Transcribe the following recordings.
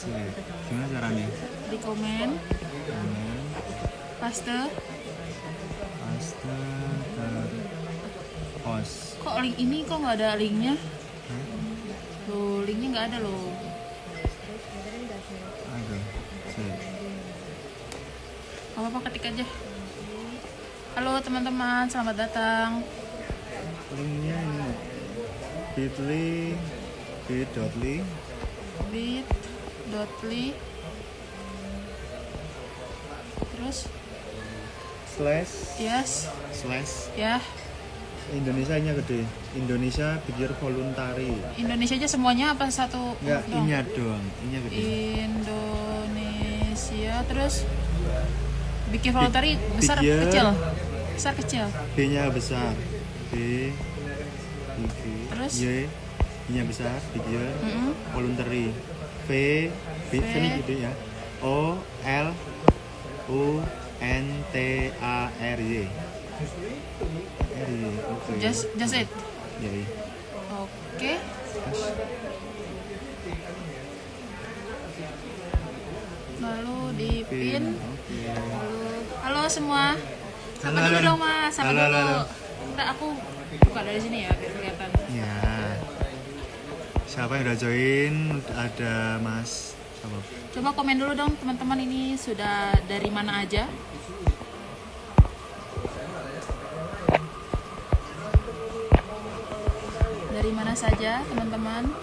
Gimana caranya? Di komen, paste. Post. Kok link ini kok nggak ada linknya? Loh, linknya nggak ada loh. Ada. Apa-apa ketik aja. Halo teman-teman, selamat datang. Linknya ini bit.ly bit.ly terus slash ya Indonesianya gede. Indonesia Bikir Voluntary. Indonesia aja semuanya apa satu? Enggak, doang? inya doang. Inya gede. Indonesia terus Bikir Voluntary besar Bikir. kecil. B-nya besar. B Terus? Y nya besar, Bikir Voluntary. V ini gede ya. O L U N T A R Y. Oke. Just it. Ya, iya. Oke. Lalu di pin. Oke. Halo semua. Sapa Halo, dulu halo. dong Mas. Sapa Halo, dulu. halo. Ntar aku buka dari sini ya biar kelihatan. Ya. Siapa yang udah join? Ada Mas. Siapa? Coba komen dulu dong teman-teman, ini sudah dari mana aja? Dari mana saja teman-teman?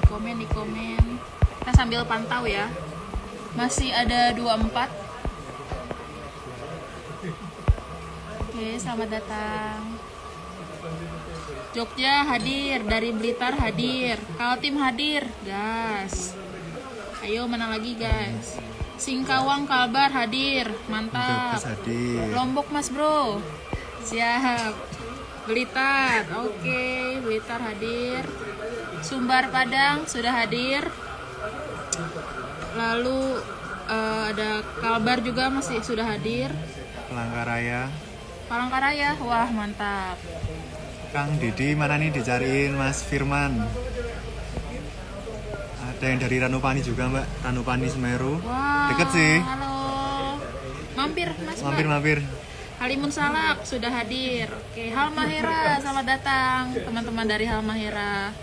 Di komen. Kita sambil pantau ya. Masih ada 24. Oke, selamat datang. Jogja hadir, dari Blitar hadir, Kaltim hadir, gas. Ayo mana lagi guys? Singkawang Kalbar hadir, mantap. Udah hadir. Lombok Mas Bro, siap. Blitar, oke, Blitar hadir. Sumbar Padang sudah hadir. Lalu ada Kalbar juga masih sudah hadir. Palangkaraya. Palangkaraya, wah mantap. Kang Didi mana nih dicariin Mas Firman? Ada yang dari Ranupani juga Mbak, Ranupani Semeru. Wah, Deket sih. halo. Mampir Mas. Mbak. Mampir. Halimun Salak sudah hadir. Oke, Halmahera selamat datang. Teman-teman dari Halmahera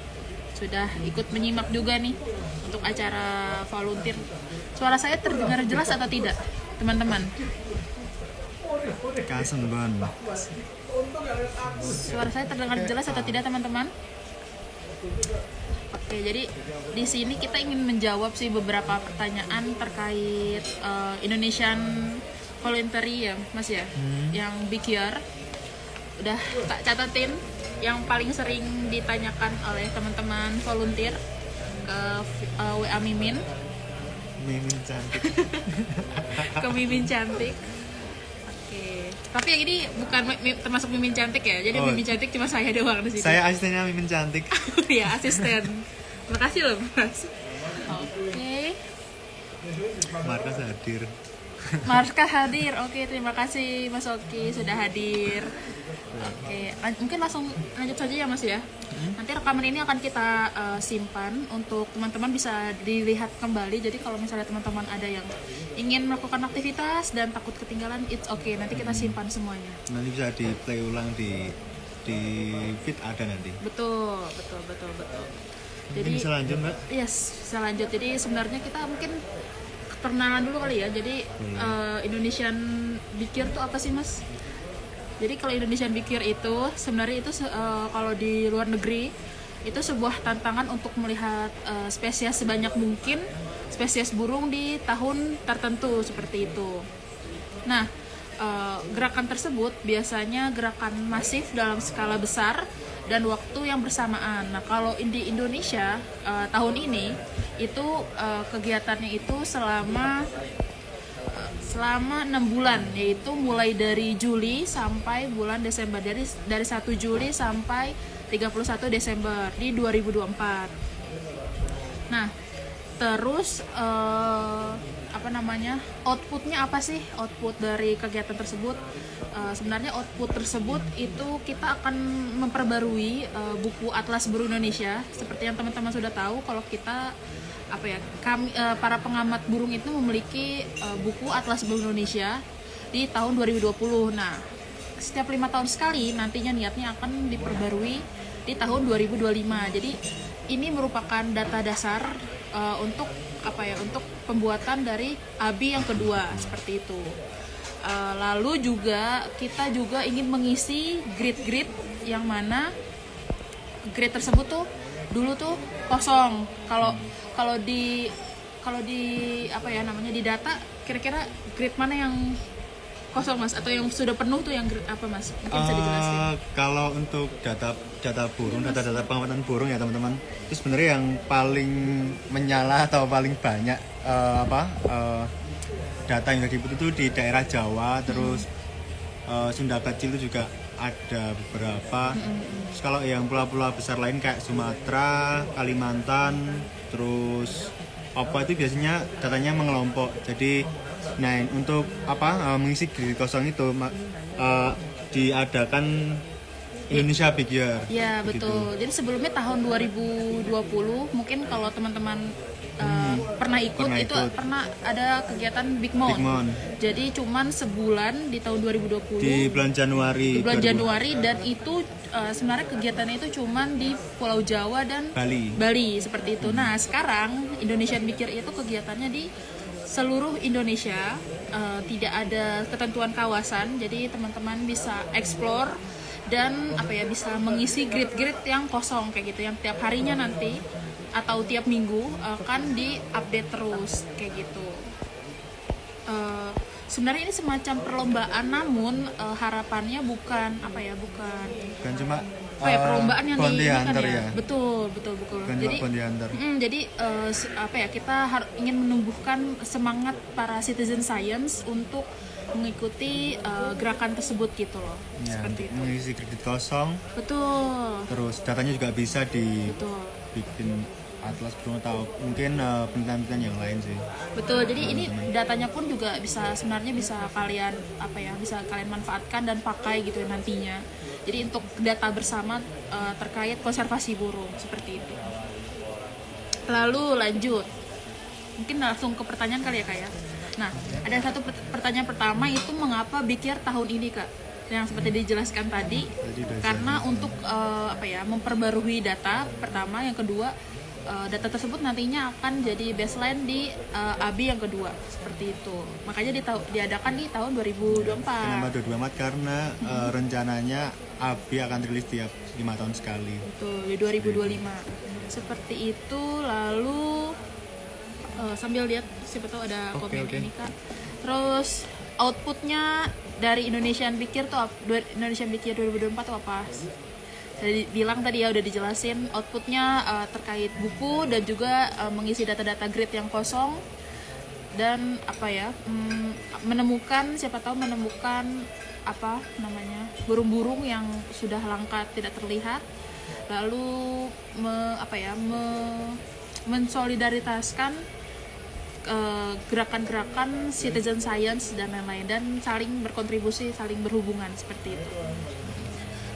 sudah ikut menyimak juga nih untuk acara volunteer. Suara saya terdengar jelas atau tidak, teman-teman? Kasenbon. Suara saya terdengar jelas atau tidak, teman-teman? Oke, jadi di sini kita ingin menjawab sih beberapa pertanyaan terkait Indonesian Voluntary ya, Mas ya, yang Big Year. Udah tak catatin yang paling sering ditanyakan oleh teman-teman volunteer ke WA Mimin. Mimin cantik. Ke Mimin cantik. Oke. Tapi yang ini bukan termasuk Mimin cantik ya. Jadi Mimin cantik cuma saya doang di sini. Saya asistennya Mimin cantik. Ya, asisten. Makasih loh, Mas. Oke. Markas hadir. Marka hadir. Oke, terima kasih Mas Oki sudah hadir. Oke, mungkin langsung lanjut saja ya Mas ya. Nanti rekaman ini akan kita simpan untuk teman-teman bisa dilihat kembali. Jadi kalau misalnya teman-teman ada yang ingin melakukan aktivitas dan takut ketinggalan, it's okay. Nanti kita simpan semuanya. Nanti bisa di play ulang di feed ada nanti. Betul. Jadi Mungkin bisa lanjut Mbak? yes, bisa lanjut. Jadi sebenarnya kita mungkin perkenalan dulu kali ya. Jadi Indonesian Big Year itu apa sih Mas? Jadi kalau Indonesian Big Year itu sebenarnya itu kalau di luar negeri itu sebuah tantangan untuk melihat spesies sebanyak mungkin spesies burung di tahun tertentu seperti itu. Nah, gerakan tersebut biasanya gerakan masif dalam skala besar dan waktu yang bersamaan. Nah, kalau di Indonesia tahun ini itu kegiatannya itu selama 6 bulan, yaitu mulai dari Juli sampai bulan Desember, dari 1 Juli sampai 31 Desember di 2024. Nah, Terus apa namanya, outputnya apa sih, output dari kegiatan tersebut? Sebenarnya output tersebut itu kita akan memperbarui buku Atlas Burung Indonesia. Seperti yang teman-teman sudah tahu, kalau kita apa ya, kami para pengamat burung itu memiliki buku Atlas Burung Indonesia di tahun 2020. Nah, setiap 5 tahun sekali nantinya niatnya akan diperbarui di tahun 2025. Jadi ini merupakan data dasar untuk apa ya, untuk pembuatan dari ABI yang kedua, seperti itu. Lalu juga kita juga ingin mengisi grid-grid yang mana grid tersebut tuh dulu tuh kosong. Kalau di apa ya namanya, di data, kira-kira grid mana yang kosong Mas, atau yang sudah penuh tuh yang grid apa Mas? Mungkin bisa dijelasin. Kalau untuk data burung, data pengamatan burung ya teman-teman, itu sebenarnya yang paling menyala atau paling banyak data yang dibutuh itu di daerah Jawa, terus Sunda Kecil itu juga ada beberapa. Terus kalau yang pulau-pulau besar lain kayak Sumatera, Kalimantan, terus Papua itu biasanya datanya mengelompok. Jadi nah, untuk mengisi grid kosong itu diadakan Indonesia Big Year. Ya betul. Jadi sebelumnya tahun 2020 mungkin kalau teman-teman pernah ikut. Pernah ada kegiatan Big Month. Jadi cuman sebulan di tahun 2020. Di bulan Januari. Dan itu sebenarnya kegiatannya itu cuman di Pulau Jawa dan Bali seperti itu. Nah sekarang Indonesian Big Year itu kegiatannya di seluruh Indonesia, tidak ada ketentuan kawasan, jadi teman-teman bisa explore dan apa ya, bisa mengisi grid-grid yang kosong kayak gitu, yang tiap harinya nanti atau tiap minggu akan di-update terus kayak gitu. Sebenarnya ini semacam perlombaan, namun harapannya bukan cuma perlombaan yang hunter ya. Betul. Jadi apa ya, kita ingin menumbuhkan semangat para citizen science untuk mengikuti gerakan tersebut gitu loh. Ya, seperti itu. Mengisi kredit kosong. Betul. Terus datanya juga bisa dibikin atlas burung atau mungkin penelitian yang lain sih. Betul. Jadi ini datanya pun juga sebenarnya bisa kalian bisa kalian manfaatkan dan pakai gitu nantinya. Jadi untuk data bersama terkait konservasi burung seperti itu. Lalu lanjut. Mungkin langsung ke pertanyaan kali ya Kak ya. Nah, ada satu pertanyaan pertama, itu mengapa Big Year tahun ini Kak? Yang seperti dijelaskan tadi, karena untuk memperbarui data pertama, yang kedua data tersebut nantinya akan jadi baseline di ABI yang kedua, seperti itu. Makanya diadakan di tahun 2024. Kenapa 2024? Karena rencananya ABI akan rilis tiap 5 tahun sekali. Betul, di 2025. Seperti itu. Lalu sambil lihat, siapa tahu ada komen ini Kak. Terus outputnya dari Indonesian Big Year tuh Indonesian Big Year 2024 tuh apa? Saya bilang tadi ya, udah dijelasin outputnya terkait buku dan juga mengisi data-data grid yang kosong dan menemukan burung-burung yang sudah langka tidak terlihat, lalu mensolidaritaskan gerakan-gerakan citizen science dan lain-lain, dan saling berkontribusi, saling berhubungan seperti itu.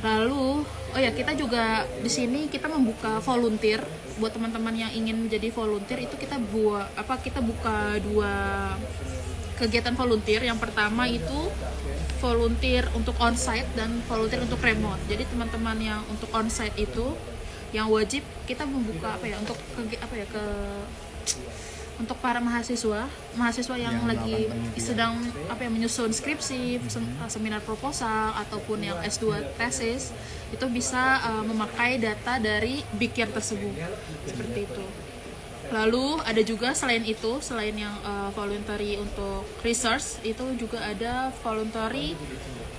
Lalu kita juga di sini kita membuka volunteer buat teman-teman yang ingin menjadi volunteer. Itu kita buka 2 kegiatan volunteer. Yang pertama itu volunteer untuk onsite dan volunteer untuk remote. Jadi teman-teman yang untuk onsite itu yang wajib kita membuka untuk para mahasiswa yang lagi sedang menyusun skripsi, seminar proposal ataupun yang S2 tesis, itu bisa memakai data dari Big Year tersebut seperti itu. Lalu ada juga selain yang voluntary untuk research, itu juga ada voluntary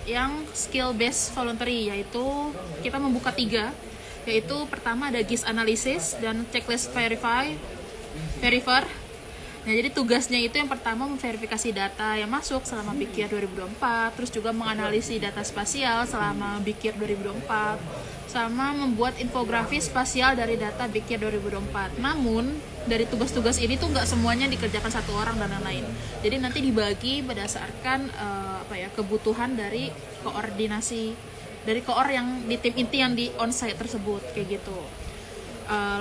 yang skill based voluntary, yaitu kita membuka 3, yaitu pertama ada GIS analysis dan checklist verifier. Nah, jadi tugasnya itu yang pertama memverifikasi data yang masuk selama Big Year 2024, terus juga menganalisis data spasial selama Big Year 2024, sama membuat infografis spasial dari data Big Year 2024. Namun, dari tugas-tugas ini tuh nggak semuanya dikerjakan satu orang dan lain-lain. Jadi nanti dibagi berdasarkan kebutuhan dari koordinasi, dari koor yang di tim inti yang di onsite tersebut, kayak gitu.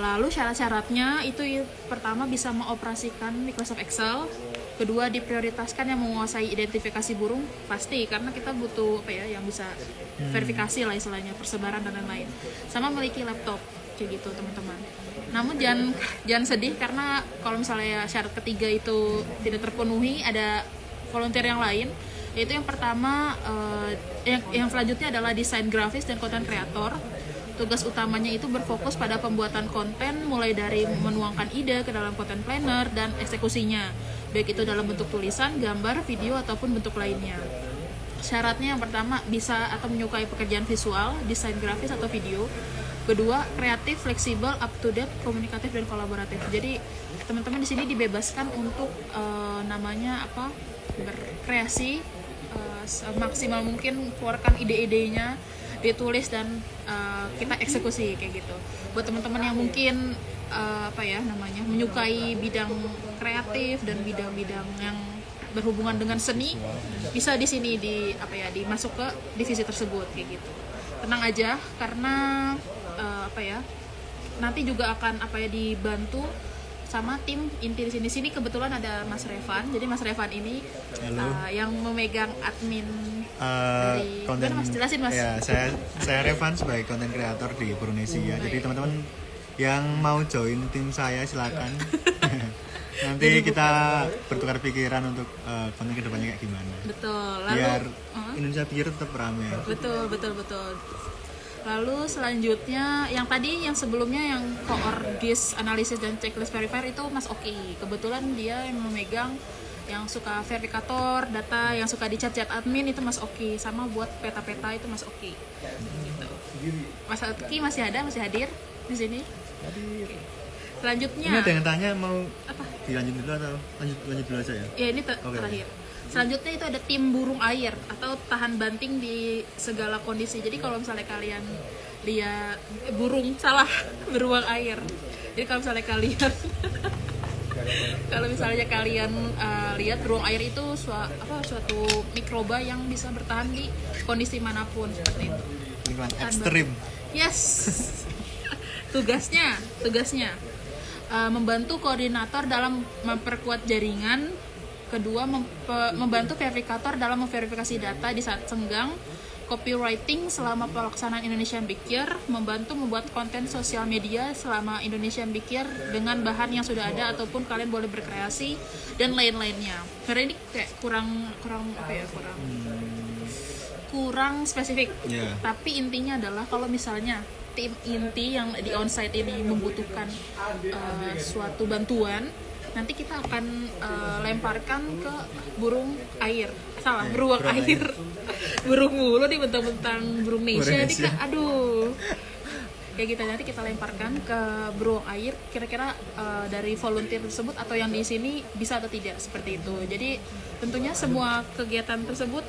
Lalu syarat-syaratnya itu pertama bisa mengoperasikan Microsoft Excel, kedua diprioritaskan yang menguasai identifikasi burung pasti karena kita butuh yang bisa verifikasi lah istilahnya persebaran dan lain-lain, sama memiliki laptop kayak gitu teman-teman. Namun jangan sedih karena kalau misalnya syarat ketiga itu tidak terpenuhi, ada volunteer yang lain, yaitu yang pertama yang selanjutnya adalah desain grafis dan konten kreator. Tugas utamanya itu berfokus pada pembuatan konten mulai dari menuangkan ide ke dalam content planner dan eksekusinya, baik itu dalam bentuk tulisan, gambar, video, ataupun bentuk lainnya. Syaratnya yang pertama bisa atau menyukai pekerjaan visual, desain grafis atau video. Kedua, kreatif, fleksibel, up to date, komunikatif dan kolaboratif. Jadi teman-teman di sini dibebaskan untuk berkreasi semaksimal mungkin, keluarkan ide-idenya, ditulis dan kita eksekusi kayak gitu. Buat teman-teman yang mungkin menyukai bidang kreatif dan bidang-bidang yang berhubungan dengan seni, bisa di sini dimasuk ke divisi tersebut kayak gitu. Tenang aja karena nanti juga akan dibantu sama tim inti di sini. Sini kebetulan ada Mas Revan. Jadi Mas Revan ini yang memegang admin dari konten. Mas, jelasin Mas. Ya, saya Revan sebagai konten kreator di Burnesia. Jadi teman-teman yang mau join tim saya silakan. Nanti kita bertukar pikiran untuk konten kedepannya kayak gimana. Betul. Lalu, biar Indonesia Biar tetap ramai. Betul. Lalu selanjutnya yang sebelumnya yang koor GIS, analisis dan checklist verifier itu Mas Oki. Kebetulan dia yang memegang yang suka verifikator data, yang suka dicat admin itu Mas Oki, sama buat peta-peta itu Mas Oki. Gitu. Mas Oki masih hadir di sini? Oke. Selanjutnya. Ini ada yang tanya mau apa? Dilanjut dulu atau lanjut dulu aja ya? Ya ini terakhir. Selanjutnya itu ada tim burung air atau tahan banting di segala kondisi. Jadi kalau misalnya kalian lihat beruang air. Jadi kalau misalnya kalian lihat beruang air itu suatu mikroba yang bisa bertahan di kondisi manapun seperti itu. Lingkungan ekstrim. Yes. Tugasnya membantu koordinator dalam memperkuat jaringan. Kedua, membantu verifikator dalam memverifikasi data di saat senggang. Copywriting selama pelaksanaan Indonesian Big Year, membantu membuat konten sosial media selama Indonesian Big Year dengan bahan yang sudah ada ataupun kalian boleh berkreasi dan lain-lainnya. Karena ini kayak kurang spesifik. Yeah. Tapi intinya adalah kalau misalnya tim inti yang di onsite ini membutuhkan suatu bantuan, nanti kita akan lemparkan ke beruang air. Burung mulu nih bentang-bentang burung Indonesia nih Kak. Aduh. Kayak gitu, nanti kita lemparkan ke beruang air. Kira-kira dari volunteer tersebut atau yang di sini bisa atau tidak seperti itu. Jadi tentunya semua kegiatan tersebut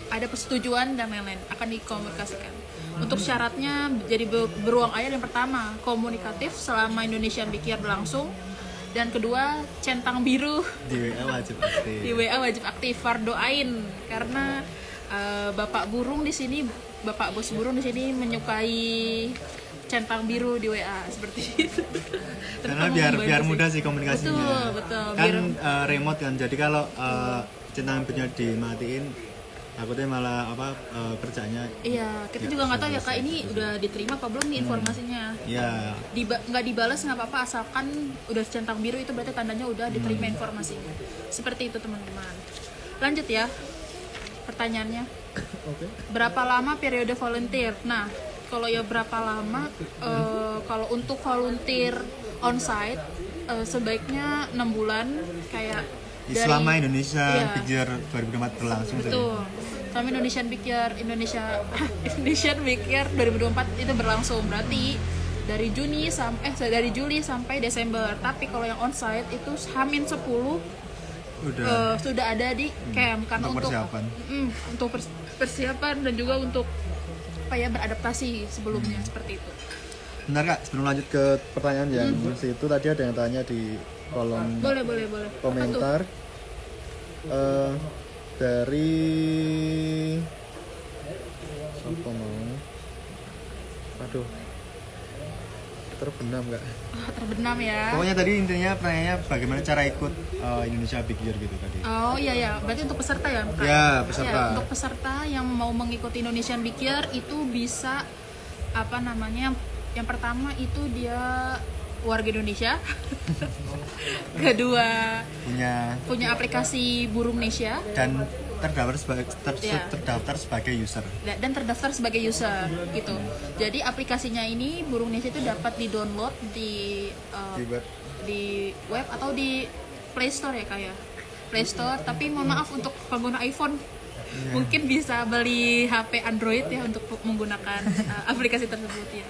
ada persetujuan dan lain-lain akan dikomunikasikan. Untuk syaratnya jadi beruang air, yang pertama komunikatif selama Indonesian Big Year berlangsung, dan kedua centang biru di WA wajib aktif. Fardu ain karena bapak bos burung di sini menyukai centang biru di WA seperti itu. Karena biar mudah sih komunikasinya. Betul. Kan remote kan, jadi kalau centang birunya dimatiin, takutnya malah kerjanya. Iya, kita juga nggak tahu ya Kak, ini udah diterima apa belum nih informasinya. Iya. Nggak dibalas nggak apa-apa, asalkan udah centang biru itu berarti tandanya udah diterima informasinya. Seperti itu teman-teman. Lanjut ya pertanyaannya. Oke. Berapa lama periode volunteer? Nah, kalau berapa lama? Kalau untuk volunteer onsite sebaiknya 6 bulan kayak. Selama Indonesia Big Year 2024 berlangsung. Betul. Selama Indonesian Big Year 2024 itu berlangsung, berarti dari Juli sampai Desember. Tapi kalau yang onsite itu H-10 sudah ada di camp karena untuk persiapan. Untuk persiapan dan juga untuk beradaptasi sebelumnya seperti itu. Benar Kak, sebelum lanjut ke pertanyaan yang itu tadi ada yang tanya di kolom Boleh. komentar dari siapa mau? Aduh, terbenam nggak? Terbenam ya. Pokoknya tadi intinya pertanyaannya bagaimana cara ikut Indonesia Big Year gitu tadi. Oh iya, berarti untuk peserta ya? Kak? Ya, peserta. Ya, untuk peserta yang mau mengikuti Indonesian Big Year itu bisa yang pertama itu dia warga Indonesia. Kedua punya aplikasi Burungnesia dan terdaftar sebagai user gitu. Jadi aplikasinya ini Burungnesia itu dapat di-download di web atau di Play Store ya Kak ya. Play Store, tapi mohon maaf untuk pengguna iPhone mungkin bisa beli HP Android ya untuk menggunakan aplikasi tersebut ya.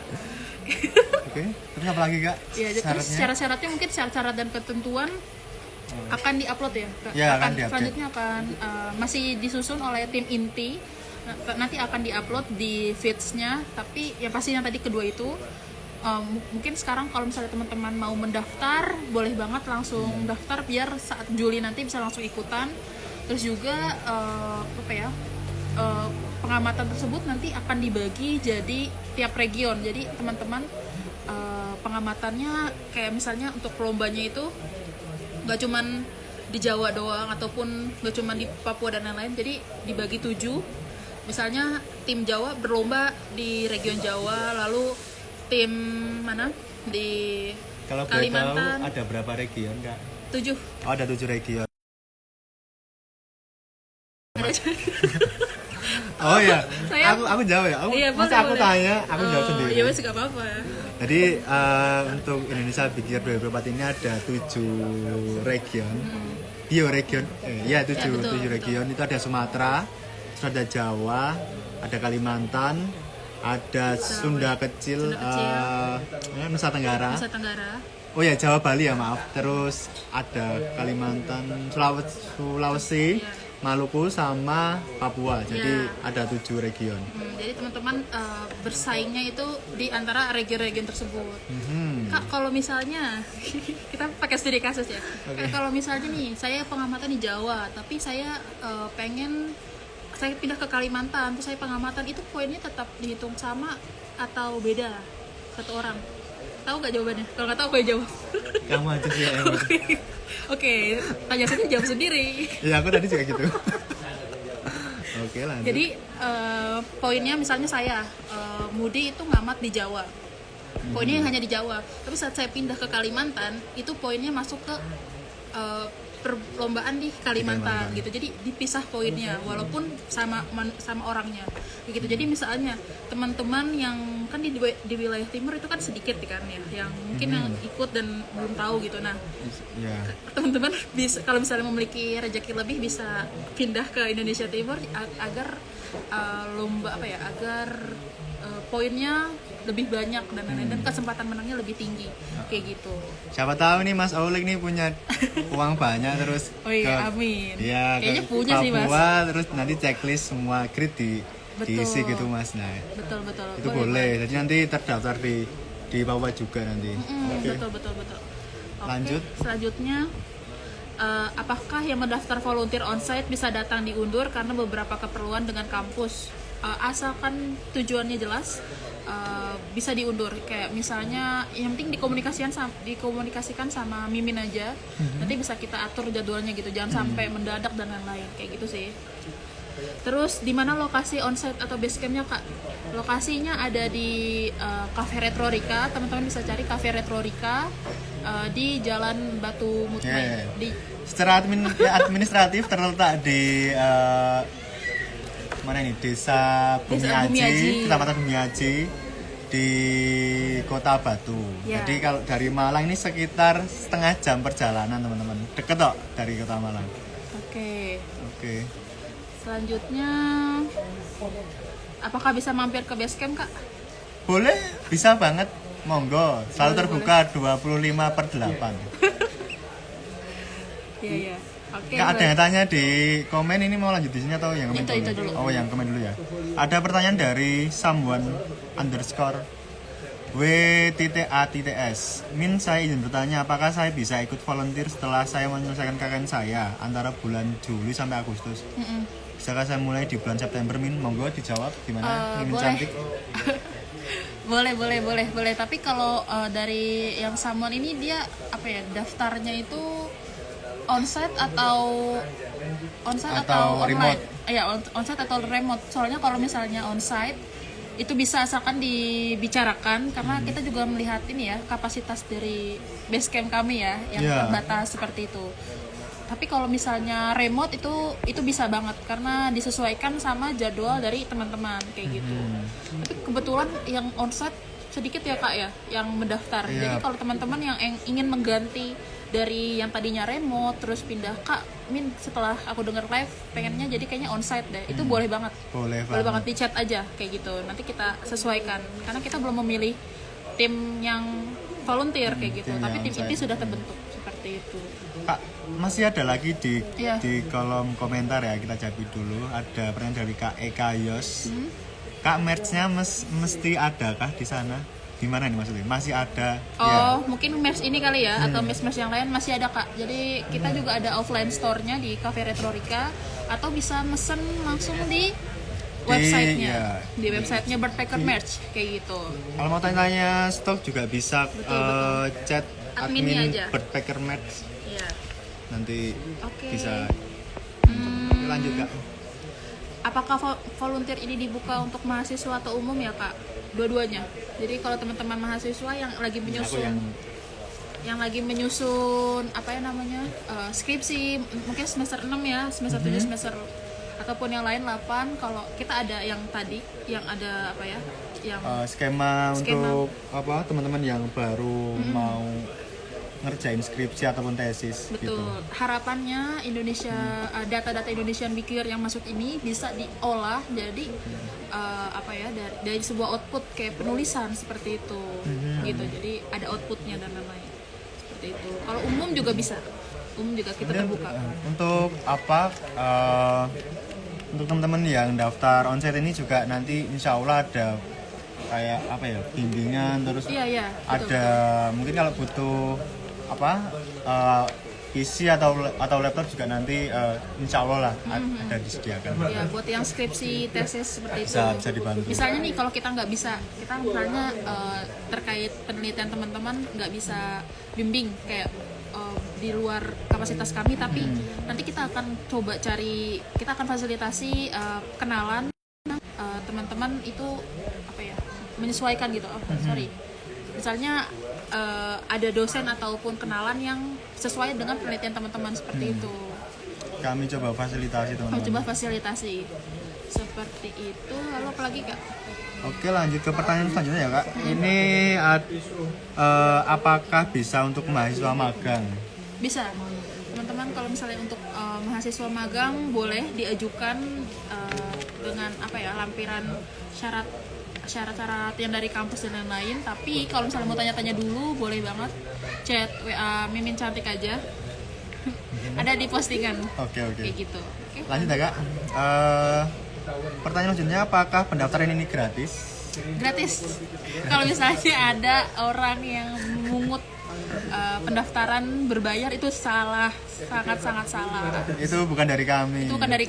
Oke, terus apa lagi Kak? Ya, terus syarat-syaratnya mungkin syarat dan ketentuan akan diupload ya Kak? Ya, akan selanjutnya akan masih disusun oleh tim inti, nanti akan diupload di feeds-nya. Tapi yang pasti yang tadi kedua itu mungkin sekarang kalau misalnya teman-teman mau mendaftar boleh banget langsung daftar biar saat Juli nanti bisa langsung ikutan. Terus juga pengamatan tersebut nanti akan dibagi jadi tiap region. Jadi teman-teman pengamatannya kayak misalnya untuk lombanya itu nggak cuman di Jawa doang ataupun nggak cuman di Papua dan lain-lain. Jadi dibagi 7. Misalnya tim Jawa berlomba di region Jawa, lalu tim mana di kalau Kalimantan. Tahu ada berapa region Kak? 7. Oh, ada 7 region. Oh ya, aku jawab ya. Aku tanya, aku jawab sendiri. Iya masih gak apa-apa. Jadi untuk Indonesia Big Year 2024 ini ada 7 region. Bioregion. 7 region. Itu ada Sumatera, terus ada Jawa, ada Kalimantan, ada Sunda Kecil, Nusa Tenggara. Oh ya, Jawa Bali ya, maaf. Terus ada Kalimantan, Sulawesi, Maluku sama Papua. Jadi ada 7 region. Jadi teman-teman bersaingnya itu di antara region-region tersebut. Kak, kalau misalnya kita pakai studi kasus ya. Okay. Kalau misalnya nih saya pengamatan di Jawa, tapi saya saya pindah ke Kalimantan, terus saya pengamatan, itu poinnya tetap dihitung sama atau beda satu orang? Tahu nggak jawabannya? Kalau nggak tahu aku yang jawab. Kamu aja sih yang Oke, tanya saja jawab sendiri. Ya, aku tadi juga gitu. Oke, lanjut. Jadi poinnya misalnya saya Mudi itu ngamat di Jawa, poinnya hanya di Jawa. Tapi saat saya pindah ke Kalimantan, itu poinnya masuk ke perlombaan di Kalimantan gitu. Jadi dipisah poinnya walaupun sama orangnya gitu. Jadi misalnya teman-teman yang kan di wilayah timur itu kan sedikit kan ya, yang mungkin yang ikut dan belum tahu gitu. Nah, teman-teman bisa kalau misalnya memiliki rezeki lebih bisa pindah ke Indonesia Timur agar agar poinnya lebih banyak dan lain-lain, dan kesempatan menangnya lebih tinggi kayak gitu. Siapa tahu nih Mas Aulik nih punya uang banyak terus. Oh iya, amin. Ya, kayaknya punya Papua, sih Mas. Terus nanti checklist semua grid diisi gitu Mas. Nah, betul. Itu boleh. Jadi nanti terdaftar di Papua juga nanti. Okay. Betul. Lanjut. Selanjutnya apakah yang mendaftar volunteer onsite bisa datang diundur karena beberapa keperluan dengan kampus? Asalkan tujuannya jelas, bisa diundur. Kayak misalnya yang penting dikomunikasikan sama Mimin aja. Nanti bisa kita atur jadwalnya gitu. Jangan sampai mendadak dan lain-lain kayak gitu sih. Terus di mana lokasi onsite atau base campnya Kak? Lokasinya ada di Cafe Retro Rika. Teman-teman bisa cari Cafe Retro Rika di Jalan Batu Mutmain. Secara administratif terletak di mana ini? Desa Bumiaji, Kecamatan Bumiaji di Kota Batu. Jadi kalau dari Malang ini sekitar setengah jam perjalanan teman-teman. Deket kok dari Kota Malang. Oke. Selanjutnya, apakah bisa mampir ke base camp Kak? Boleh, bisa banget. monggo, selalu terbuka 25/8. Iya iya. Oke. Kak, ada yang tanya di komen, ini mau lanjut di sini atau yang komen Itu dulu. Oh, yang komen dulu ya. Ada pertanyaan dari someone underscore WTTA.S. Min, saya izin bertanya, apakah saya bisa ikut volunteer setelah saya menyelesaikan KKN saya antara bulan Juli sampai Agustus? Bisakah saya mulai di bulan September, Min? Monggo dijawab gimana? Min Boleh. cantik. boleh. Tapi kalau dari yang Samuel ini dia apa ya, daftarnya itu onsite atau online? Remote. Iya, onsite atau remote. Soalnya kalau misalnya onsite itu bisa asalkan dibicarakan karena kita juga melihat ini ya, kapasitas dari base camp kami ya yang terbatas seperti itu. Tapi kalau misalnya remote itu bisa banget karena disesuaikan sama jadwal dari teman-teman kayak gitu. Tapi kebetulan yang onsite sedikit ya Kak ya yang mendaftar. Jadi kalau teman-teman yang ingin mengganti dari yang tadinya remote terus pindah, Kak Min setelah aku denger live pengennya jadi kayaknya onsite deh, itu boleh banget. Boleh banget di chat aja kayak gitu, nanti kita sesuaikan karena kita belum memilih tim yang volunteer kayak gitu, tapi tim inti sudah terbentuk seperti itu. Kak, masih ada lagi di kolom komentar ya, kita cari dulu. Ada pertanyaan dari Kak Eka Yos. Kak, merch-nya mesti adakah di sana? Gimana nih maksudnya? Masih ada? Mungkin merch ini kali ya, atau merch yang lain masih ada Kak. Jadi kita juga ada offline store-nya di Cafe Retorika, atau bisa mesen langsung di website-nya. Di website-nya Birdpacker Merch kayak gitu. Kalau mau tanya stok juga bisa chat admin aja. Birdpacker Merch. Iya. Nanti bisa lanjut Kak. Apakah volunteer ini dibuka untuk mahasiswa atau umum ya Kak? Dua-duanya. Jadi kalau teman-teman mahasiswa yang lagi menyusun apa ya namanya, skripsi mungkin semester 6 ya, semester 7, semester ataupun yang lain 8, kalau kita ada yang tadi yang ada apa ya, yang skema untuk apa teman-teman yang baru mau ngerjain skripsi ataupun tesis. Betul. Gitu. Harapannya Indonesia data-data Indonesian Big Year yang masuk ini bisa diolah jadi apa ya, dari sebuah output kayak penulisan seperti itu. Gitu. Jadi ada outputnya dan lain-lain. Seperti itu. Kalau umum juga bisa. Umum juga kita terbuka. Untuk apa untuk teman-teman yang daftar onsite ini juga nanti insya Allah ada kayak apa ya, bimbingan, terus ada mungkin kalau butuh apa PC atau laptop juga nanti insya Allah lah ada disediakan. Ya, buat yang skripsi tesis seperti itu bisa dibantu. Misalnya nih kalau kita nggak bisa, kita misalnya terkait penelitian teman-teman nggak bisa bimbing kayak di luar kapasitas kami, tapi nanti kita akan coba cari, kita akan fasilitasi kenalan teman-teman itu apa ya, menyesuaikan gitu. Misalnya ada dosen ataupun kenalan yang sesuai dengan penelitian teman-teman seperti itu. Kami coba fasilitasi teman-teman. Seperti itu. Lalu apa lagi Kak? Oke, lanjut ke pertanyaan selanjutnya ya Kak. Ini apakah bisa untuk mahasiswa magang? Bisa. Teman-teman kalau misalnya untuk mahasiswa magang boleh diajukan dengan apa ya, lampiran syarat-syarat yang dari kampus dan lain-lain. Tapi kalau misalnya mau tanya-tanya dulu boleh banget chat WA Mimin Cantik aja. Ada di postingan. Oke. Kayak gitu. Lanjut ya Kak. Pertanyaan selanjutnya, apakah pendaftaran ini gratis? Gratis. Kalau misalnya ada orang yang mengungut pendaftaran berbayar, itu salah, sangat salah. Itu bukan dari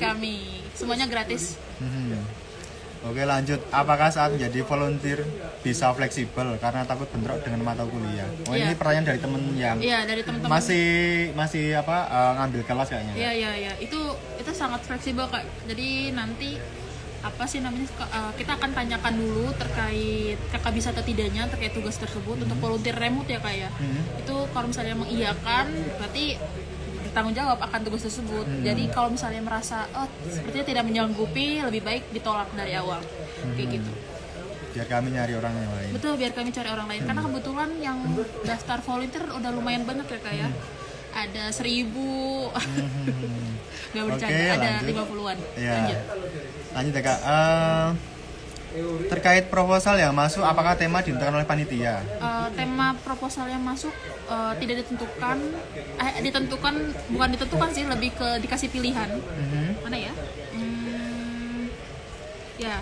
kami. Semuanya gratis. Oke, lanjut. Apakah saat menjadi volunteer bisa fleksibel karena takut bentrok dengan mata kuliah? Ini pertanyaan dari temen yang dari teman-teman masih apa ngambil kelas kayaknya. Iya. Itu sangat fleksibel Kak. Jadi nanti apa sih namanya, kita akan tanyakan dulu terkait kakak bisa atau tidaknya terkait tugas tersebut untuk volunteer remote ya Kak ya. Itu kalau misalnya mengiyakan berarti bertanggung jawab akan tugas tersebut. Jadi kalau misalnya merasa sepertinya tidak menyanggupi, lebih baik ditolak dari awal. Kayak gitu. Biar kami nyari orang yang lain. Betul, biar kami cari orang lain. Karena kebetulan yang daftar volunteer udah lumayan banyak ya Kak ya. Ada 1.000. Gak bercanda, ada 50-an. Ya. Lanjut ya Kak. terkait proposal yang masuk, apakah tema ditentukan oleh panitia? Tema proposal yang masuk tidak ditentukan, bukan ditentukan sih, lebih ke dikasih pilihan. Mana ya? Ya,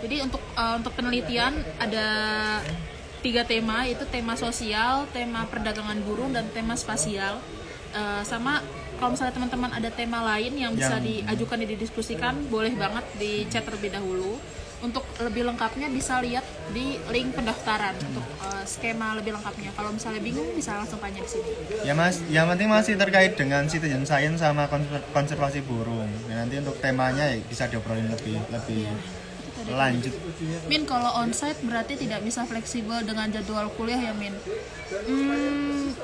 jadi untuk penelitian ada 3 tema, yaitu tema sosial, tema perdagangan burung, dan tema spasial. Sama kalau misalnya teman-teman ada tema lain yang bisa diajukan dan didiskusikan, boleh banget di chat terlebih dahulu. Untuk lebih lengkapnya bisa lihat di link pendaftaran untuk skema lebih lengkapnya. Kalau misalnya bingung bisa langsung tanya di sini. Ya Mas, yang penting masih terkait dengan citizen science sama konservasi burung. Ya, nanti untuk temanya ya bisa diobrolin lebih lanjut. Min, kalau onsite berarti tidak bisa fleksibel dengan jadwal kuliah ya Min?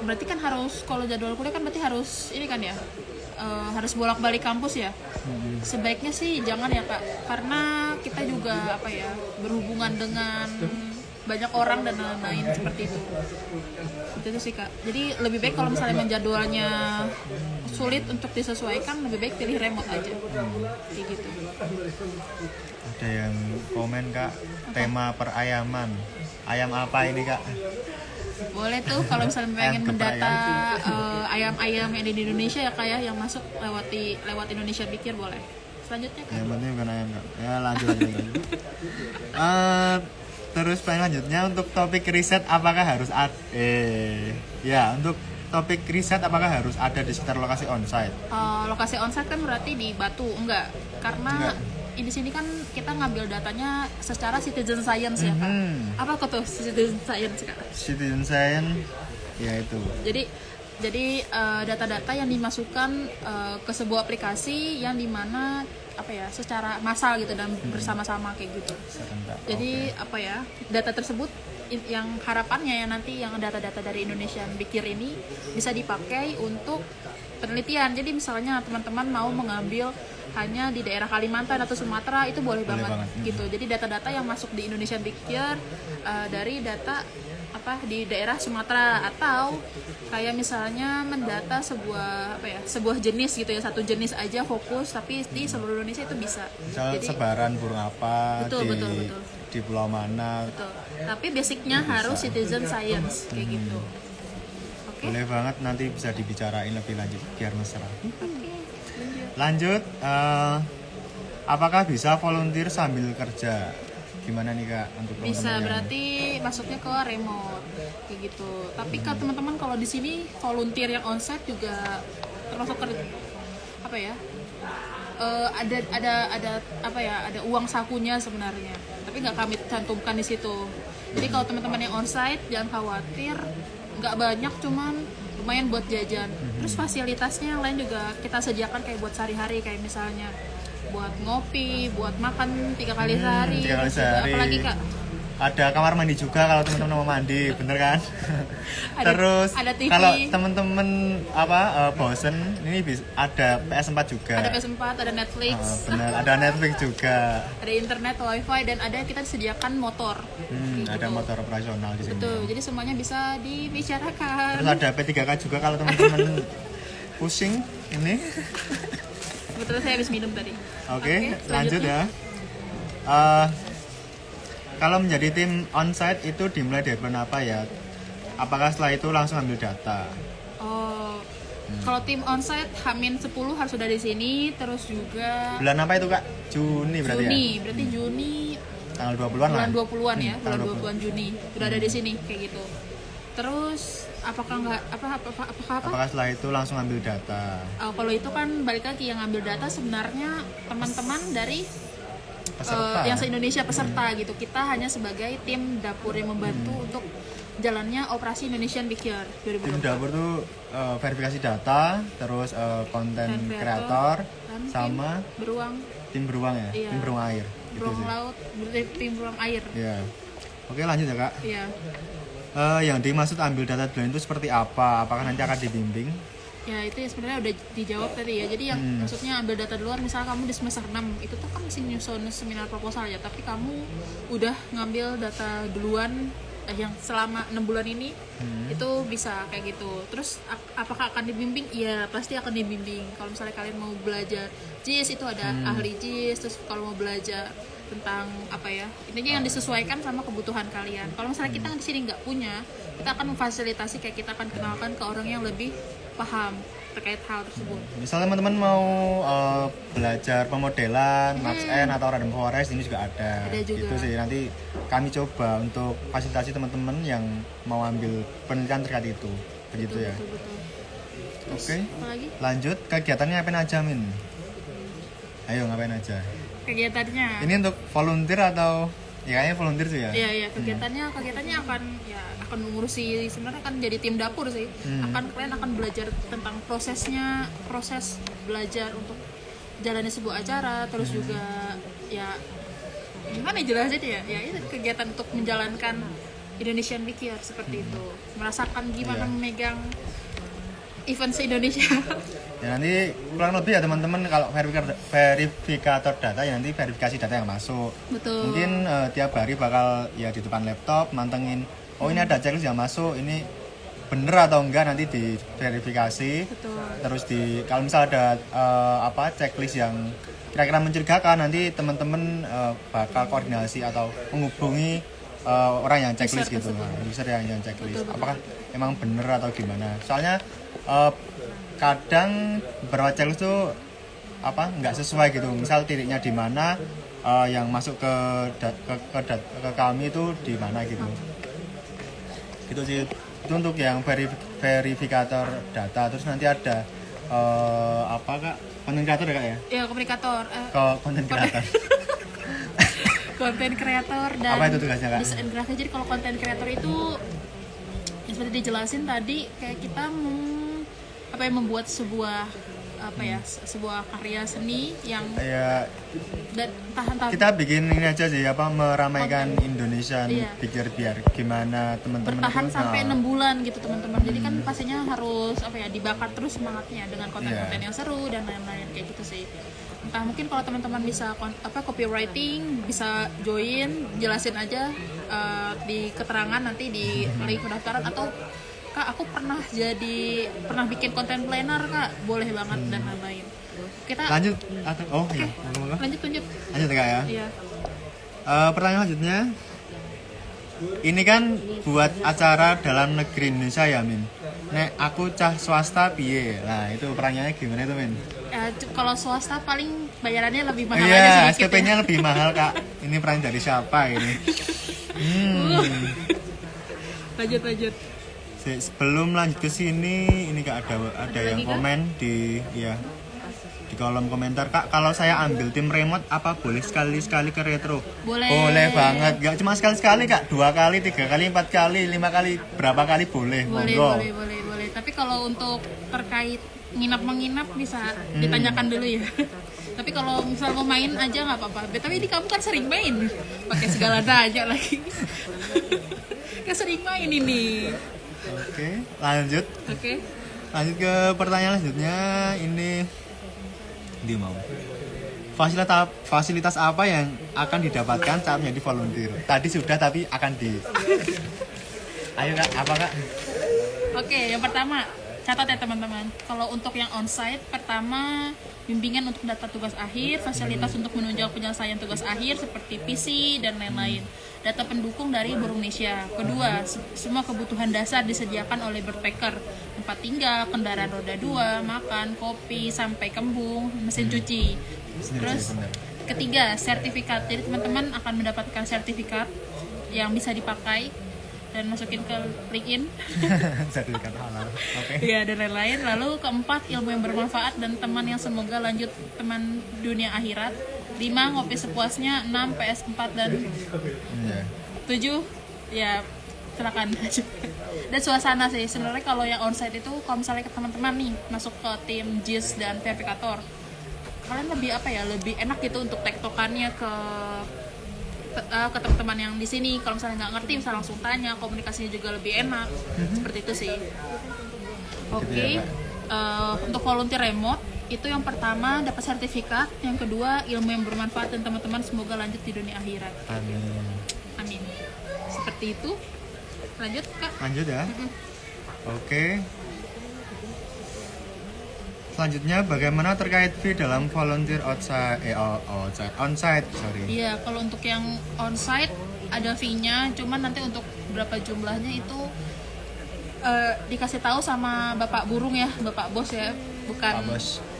Berarti kan harus, kalau jadwal kuliah kan berarti harus ini kan ya, harus bolak-balik kampus ya. Sebaiknya sih jangan ya Kak, karena kita juga berhubungan dengan banyak orang dan lain-lain seperti itu. Itu sih Kak. Jadi lebih baik kalau misalnya menjadwalnya sulit untuk disesuaikan, lebih baik pilih remote aja. Kayak gitu. Ada yang komen Kak, tema perayaman. Ayam apa ini Kak? Boleh tuh kalau misalnya pengen mendata ayam-ayam yang ada di Indonesia ya Kak ya, yang masuk lewat Indonesia Pikir boleh. Selanjutnya Kak. Yang penting bukan ayam Kak. Ya lanjut. Terus selanjutnya untuk topik riset apakah harus untuk topik riset apakah harus ada di sekitar lokasi onsite? Lokasi onsite kan berarti di Batu, enggak? Karena di sini kan kita ngambil datanya secara citizen science ya Kak. Apa tuh citizen science Kak? Citizen science ya itu. Jadi data-data yang dimasukkan ke sebuah aplikasi yang dimana secara massal gitu dan bersama-sama kayak gitu. Jadi data tersebut yang harapannya ya nanti yang data-data dari Indonesian Bikir ini bisa dipakai untuk penelitian. Jadi misalnya teman-teman mau mengambil hanya di daerah Kalimantan atau Sumatera, itu boleh banget gitu. Jadi data-data yang masuk di Indonesian Bikir dari data di daerah Sumatera, atau kayak misalnya mendata sebuah jenis gitu ya, satu jenis aja fokus tapi di seluruh Indonesia itu bisa. Misal jadi sebaran burung apa betul. Di pulau mana. Betul. Tapi basicnya harus citizen science kayak gitu. Boleh banget, nanti bisa dibicarain lebih lanjut biar mesra. Lanjut, apakah bisa volunteer sambil kerja? Gimana nih Kak untuk teman-teman? Bisa, berarti masuknya ke remote kayak gitu. Tapi Kak teman-teman kalau di sini volunteer yang onsite juga termasuk ada uang sakunya sebenarnya. Tapi nggak kami cantumkan di situ. Jadi kalau teman-teman yang onsite jangan khawatir, nggak banyak, cuman lumayan buat jajan. Terus fasilitasnya yang lain juga kita sediakan kayak buat sehari-hari, kayak misalnya buat ngopi, buat makan 3 kali sehari. 3 kali sehari. Apalagi Kak? Ada kamar mandi juga kalau teman-teman mau mandi, bener kan? Terus ada TV. Kalau teman-teman bosen, ini ada PS4 juga. Ada PS4, ada Netflix. Benar, ada Netflix juga. Ada internet, wifi, dan ada kita disediakan motor. Ada motor operasional di sini. Betul, jadi semuanya bisa dibicarakan. Terus ada P3K juga kalau teman-teman pusing ini. Kebetulan saya habis minum tadi. Oke, lanjut ya. Kalau menjadi tim onsite itu dimulai dari bulan apa ya? Apakah setelah itu langsung ambil data? Kalau tim onsite H-10 harus sudah di sini, terus juga bulan apa itu Kak? Juni berarti berarti Juni tanggal 20-an lah. Bulan 20-an ya, bulan 20-an Juni sudah ada di sini kayak gitu. Terus apakah setelah itu langsung ambil data? Kalau itu kan balik lagi, yang ambil data sebenarnya teman-teman dari peserta. Yang se-Indonesia peserta gitu. Kita hanya sebagai tim dapur yang membantu untuk jalannya operasi Indonesian Bikir 2020. Tim dapur tuh verifikasi data, terus konten kreator, sama tim beruang ya, iya. Tim beruang air. Beruang laut, tim beruang air. Iya. Oke, lanjut ya Kak. Iya. Yang dimaksud ambil data duluan itu seperti apa? Apakah nanti akan dibimbing? Ya itu ya sebenarnya udah dijawab tadi ya. Jadi yang maksudnya ambil data duluan, misalnya kamu di semester 6 itu tuh kan masih nyusun seminar proposal ya, tapi kamu udah ngambil data duluan yang selama 6 bulan ini itu bisa kayak gitu. Terus apakah akan dibimbing? Iya, pasti akan dibimbing. Kalau misalnya kalian mau belajar JIS itu ada ahli JIS. Terus kalau mau belajar tentang apa ya, intinya yang disesuaikan sama kebutuhan kalian. Kalau misalnya kita di sini nggak punya, kita akan memfasilitasi, kayak kita akan kenalkan ke orang yang lebih paham terkait hal tersebut. Misal teman-teman mau belajar pemodelan, Max N atau Random Forest, ini juga ada. Ada juga. Gitu sih, nanti kami coba untuk fasilitasi teman-teman yang mau ambil penelitian terkait itu. Begitu ya. Betul. Terus, Oke. apa lagi? Lanjut, kegiatannya ngapain aja, Min? Ayo, ngapain aja? Kegiatannya. Ini untuk volunteer atau ya kayaknya volunteer sih ya? Iya, kegiatannya akan mengurusi, sebenarnya kan jadi tim dapur sih. Kalian akan belajar tentang proses belajar untuk jalannya sebuah acara, terus juga ya gimana jelasin ya? Ya itu kegiatan untuk menjalankan Indonesian Week Year seperti itu. Merasakan gimana memegang event se-Indonesia. Ya nanti kurang lebih ya teman-teman, kalau verifikator data ya nanti verifikasi data yang masuk. Betul. Mungkin tiap hari bakal ya di depan laptop mantengin, oh ini ada checklist yang masuk, ini bener atau enggak, nanti diverifikasi. Betul. Terus kalau misal ada checklist yang kira-kira mencurigakan, nanti teman-teman bakal koordinasi atau menghubungi orang yang checklist User gitu, user yang checklist. Betul. Apakah emang bener atau gimana? Soalnya kadang beberapa checklist tuh nggak sesuai gitu. Misal titiknya di mana, yang masuk ke kami itu di mana gitu. Gitu sih. Itu untuk yang verifikator data. Terus nanti ada konten kreator ya kak ya? Ya, komunikator. Konten kreator. Konten kreator dan apa itu tugasnya kak? desain grafis. Jadi kalau konten kreator itu yang seperti dijelasin tadi, kayak kita membuat sebuah sebuah karya seni yang dan tahan. Kita bikin ini aja sih, meramaikan konten. Indonesian Picture biar gimana teman-teman bertahan itu, sampai 6 bulan gitu teman-teman. Jadi kan pastinya harus dibakar terus semangatnya dengan konten-konten yang seru dan lain-lain kayak gitu sih. Entah mungkin kalau teman-teman bisa copywriting, bisa join, jelasin aja di keterangan nanti di link pendaftaran, atau kak aku pernah bikin konten planner kak, boleh banget dan lain-lain. Kita lanjut okay. Lanjut kak ya. Iya. Pertanyaan selanjutnya, ini kan buat acara dalam negeri Indonesia ya Min. Nek aku cah swasta piye? Nah itu pertanyaannya gimana itu Min? Kalau swasta paling bayarannya lebih mahal aja sedikit. SPP-nya lebih mahal kak. Ini pertanyaan dari siapa ini? Lanjut. Sebelum lanjut ke sini, ini kak ada yang komen di kolom komentar, kak kalau saya ambil tim remote apa boleh sekali-sekali ke retro? Boleh banget, gak cuma sekali-sekali kak, 2 kali, 3 kali, 4 kali, 5 kali, berapa kali boleh. Boleh. Tapi kalau untuk terkait menginap bisa ditanyakan dulu ya. Tapi kalau misal mau main aja nggak apa-apa. Tapi di kamu kan sering main, pakai segala nanya lagi. Kan sering main ini. Oke, lanjut ke pertanyaan selanjutnya. Ini dia mau fasilitas apa yang akan didapatkan saat menjadi volunteer? Tadi sudah, tapi akan ayo kak, apa kak? Oke, yang pertama catat ya teman-teman. Kalau untuk yang onsite, pertama bimbingan untuk data tugas akhir, fasilitas untuk menunjang penyelesaian tugas akhir seperti PC dan lain-lain. Data pendukung dari Indonesia. Kedua, semua kebutuhan dasar disediakan oleh backpacker. Tempat tinggal, kendaraan roda 2, makan, kopi, sampai kembung, mesin cuci. Terus ketiga, sertifikat. Jadi teman-teman akan mendapatkan sertifikat yang bisa dipakai dan masukin ke LinkedIn. Sertifikat halal. Oke. Ya, dan lain-lain. Lalu keempat, ilmu yang bermanfaat dan teman yang semoga lanjut teman dunia akhirat. 5, ngopi sepuasnya. 6, PS4 dan 7 ya silakan. Dan suasana sih sebenarnya kalau yang onsite itu, kalau misalnya ke teman-teman nih masuk ke tim JIS dan verifikator, kalian lebih enak gitu untuk tektokannya ke teman-teman yang di sini. Kalau misalnya nggak ngerti bisa langsung tanya, komunikasinya juga lebih enak. Seperti itu sih. Oke. Untuk volunteer remote itu yang pertama dapat sertifikat, yang kedua ilmu yang bermanfaat dan teman-teman semoga lanjut di dunia akhirat. Amin. Seperti itu. Lanjut Kak. Lanjut ya. Oke. Selanjutnya bagaimana terkait fee dalam volunteer onsite, sorry. Iya, kalau untuk yang onsite ada fee-nya, cuman nanti untuk berapa jumlahnya itu dikasih tahu sama Bapak Burung ya, Bapak Bos ya,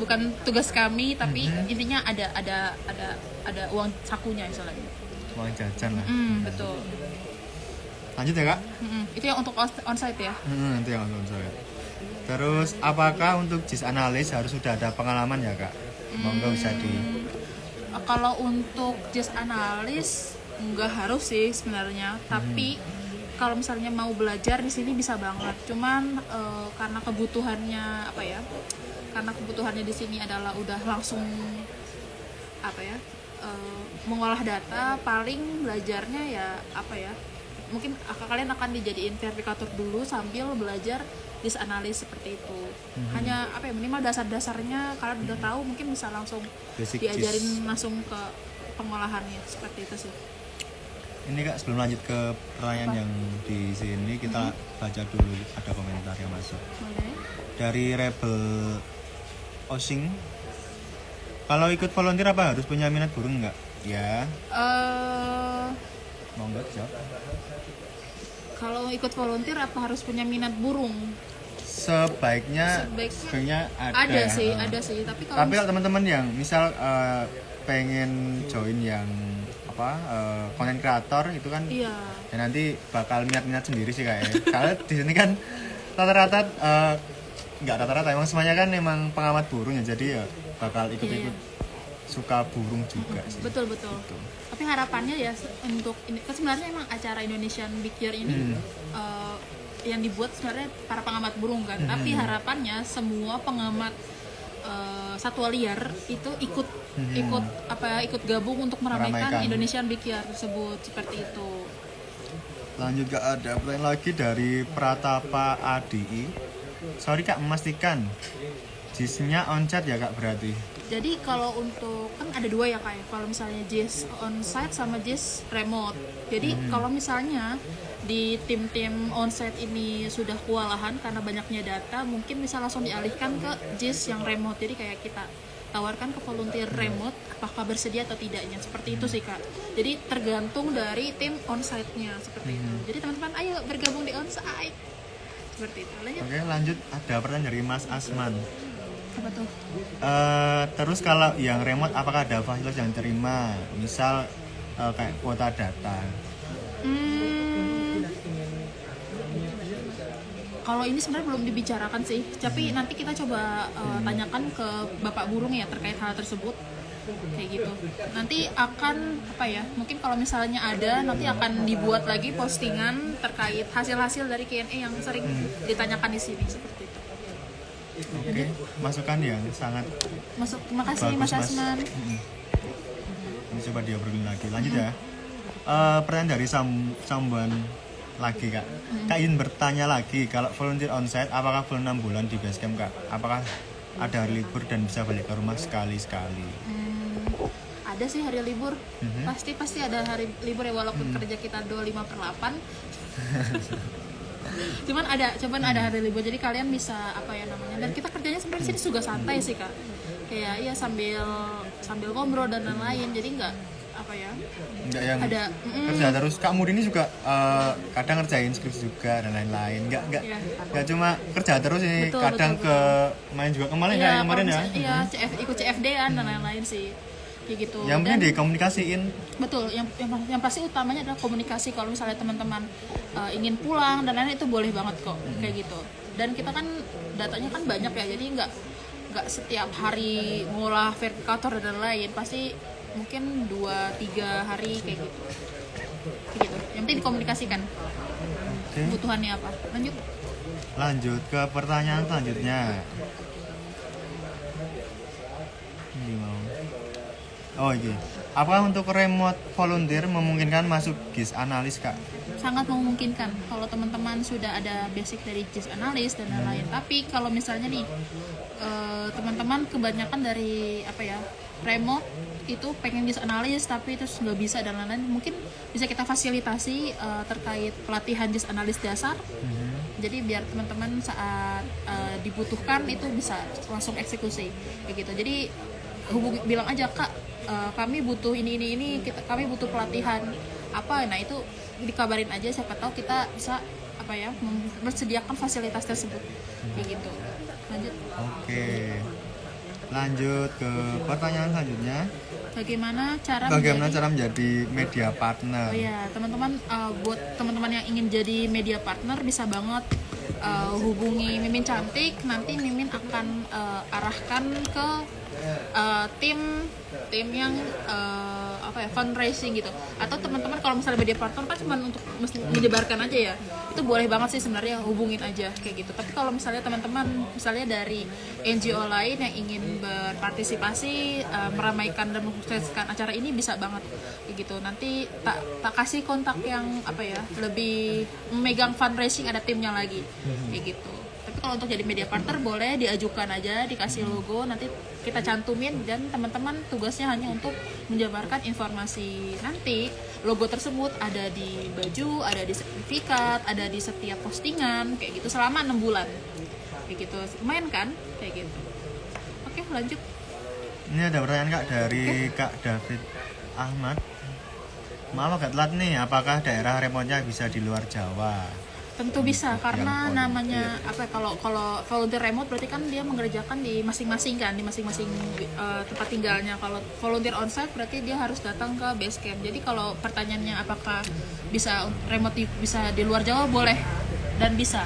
bukan tugas kami, tapi intinya ada uang sakunya istilahnya. Uang jajan lah. Betul. Lanjut ya Kak. Itu yang untuk onsite ya. Itu yang untuk onsite. Terus apakah untuk JIS analis harus sudah ada pengalaman ya Kak? Monggo bisa di. Kalau untuk JIS analis nggak harus sih sebenarnya, tapi kalau misalnya mau belajar di sini bisa banget. Cuman karena kebutuhannya apa ya? Karena kebutuhannya di sini adalah udah langsung apa ya? Mengolah data, paling belajarnya ya apa ya? Mungkin kalian akan dijadiin verifikator dulu sambil belajar JIS analis seperti itu. Hanya apa ya, minimal dasar-dasarnya kalian udah tahu, mungkin bisa langsung Basic diajarin JIS. langsung ke pengolahannya seperti itu sih. Ini Kak, sebelum lanjut ke pertanyaan yang di sini, kita baca dulu ada komentar yang masuk. Boleh. Dari Rebel Osing. Kalau ikut volunteer apa harus punya minat burung enggak? Ya. Monggo jawab. Kalau ikut volunteer apa harus punya minat burung? Sebaiknya Ada sih, tapi kalau kalau teman-teman yang misal pengen join yang konten kreator itu kan, iya. ya nanti bakal minat sendiri sih kayaknya. Karena di sini kan rata-rata nggak rata-rata, emang semuanya kan emang pengamat burung ya, jadi ya bakal ikut-ikut suka burung juga sih. Betul. Tapi harapannya ya untuk ini, kan sebenarnya emang acara Indonesian Big Year ini yang dibuat sebenarnya para pengamat burung kan. Tapi harapannya semua pengamat satwa liar itu ikut gabung untuk meramaikan Indonesian Big Year tersebut, seperti itu. Lanjut Kak, ada pertanyaan lagi dari Pratapa ADI. Sorry Kak, memastikan JIS-nya on-chat ya Kak berarti? Jadi kalau untuk, kan ada dua ya Kak ya, kalau misalnya JIS on-site sama JIS remote. Jadi kalau misalnya di tim-tim onsite ini sudah kewalahan karena banyaknya data, mungkin bisa langsung dialihkan ke JIS yang remote. Jadi kayak kita tawarkan ke volunteer remote apakah bersedia atau tidaknya, seperti itu sih Kak. Jadi tergantung dari tim onsite-nya seperti itu. Jadi teman-teman ayo bergabung di onsite seperti itu. Lanjut. Oke, lanjut, ada pertanyaan dari Mas Asman. Apa tuh? Terus kalau yang remote apakah ada fasilitas yang diterima, misal kayak kuota data? Kalau ini sebenarnya belum dibicarakan sih, tapi nanti kita coba tanyakan ke Bapak Burung ya terkait hal tersebut, kayak gitu. Nanti akan apa ya? Mungkin kalau misalnya ada, nanti akan dibuat lagi postingan terkait hasil-hasil dari Q&A yang sering ditanyakan di sini, seperti itu. Oke, masukan yang sangat Terima kasih bagus, Mas Asman. Ini coba diobrolin lagi. Lanjut ya. Pertanyaan dari Sambuan lagi Kak. Kak ingin bertanya lagi, kalau volunteer onsite apakah full 6 bulan di basecamp Kak? Apakah ada hari libur dan bisa balik ke rumah sekali-sekali? Ada sih hari libur. Pasti ada hari libur ya, walaupun kerja kita 25/8. cuman ada hari libur, jadi kalian bisa apa ya namanya, dan kita kerjanya sebenarnya sini juga santai sih Kak, kayak ya sambil ngobrol dan lain-lain, jadi nggak apa ya, Enggak yang ada kerja terus. Kak Mur ini juga kadang ngerjain skripsi juga dan lain-lain, nggak cuma kerja terus ini. Betul, kadang betul. ke main juga kemarin ya iya, ikut CFD-an dan lain-lain sih, kayak gitu. yang penting dikomunikasiin. Betul, yang pasti utamanya adalah komunikasi. Kalau misalnya teman-teman ingin pulang dan lain-lain, itu boleh banget kok, kayak gitu. Dan kita kan datanya kan banyak ya, jadi nggak setiap hari ngolah verifikator dan lain-lain, pasti mungkin 2-3 hari kayak gitu. Yang penting dikomunikasikan kebutuhannya apa. Lanjut ke pertanyaan selanjutnya. Ini mau. Oh iya. Apakah untuk remote volunteer memungkinkan masuk JIS analis Kak? sangat memungkinkan kalau teman-teman sudah ada basic dari JIS analis dan lain-lain. Tapi kalau misalnya nih teman-teman kebanyakan dari apa ya, remote itu pengen just analis tapi terus nggak bisa dan lain-lain, mungkin bisa kita fasilitasi terkait pelatihan just analis dasar. Jadi biar teman-teman saat dibutuhkan itu bisa langsung eksekusi kayak gitu. Jadi bilang aja, Kak, kami butuh ini, kami butuh pelatihan apa, nah itu dikabarin aja, siapa tahu kita bisa apa ya menyediakan fasilitas tersebut kayak gitu. Lanjut. Oke. Lanjut ke pertanyaan selanjutnya. Bagaimana cara menjadi media partner? Oh ya, teman-teman, buat teman-teman yang ingin jadi media partner bisa banget hubungi Mimin Cantik. Nanti Mimin akan arahkan ke tim yang fundraising gitu. Atau teman-teman kalau misalnya media partner kan cuma untuk menyebarkan aja ya, itu boleh banget sih sebenarnya, hubungin aja kayak gitu. Tapi kalau misalnya teman-teman misalnya dari NGO lain yang ingin berpartisipasi meramaikan dan mensukseskan acara ini, bisa banget kayak gitu. Nanti tak kasih kontak yang lebih memegang fundraising, ada timnya lagi kayak gitu. Tapi kalau untuk jadi media partner boleh diajukan aja, dikasih logo, nanti kita cantumin, dan teman-teman tugasnya hanya untuk menjabarkan informasi. Nanti logo tersebut ada di baju, ada di sertifikat, ada di setiap postingan kayak gitu selama 6 bulan kayak gitu. Lumayan kan kayak gitu. Oke, lanjut. Ini ada pertanyaan Kak dari Kak David Ahmad. Maaf agak telat nih, apakah daerah remote-nya bisa di luar Jawa? Tentu bisa, karena namanya kalau volunteer remote berarti kan dia mengerjakan di masing-masing tempat tinggalnya. Kalau volunteer onsite berarti dia harus datang ke base camp. Jadi kalau pertanyaannya apakah bisa remote bisa di luar Jawa, boleh dan bisa.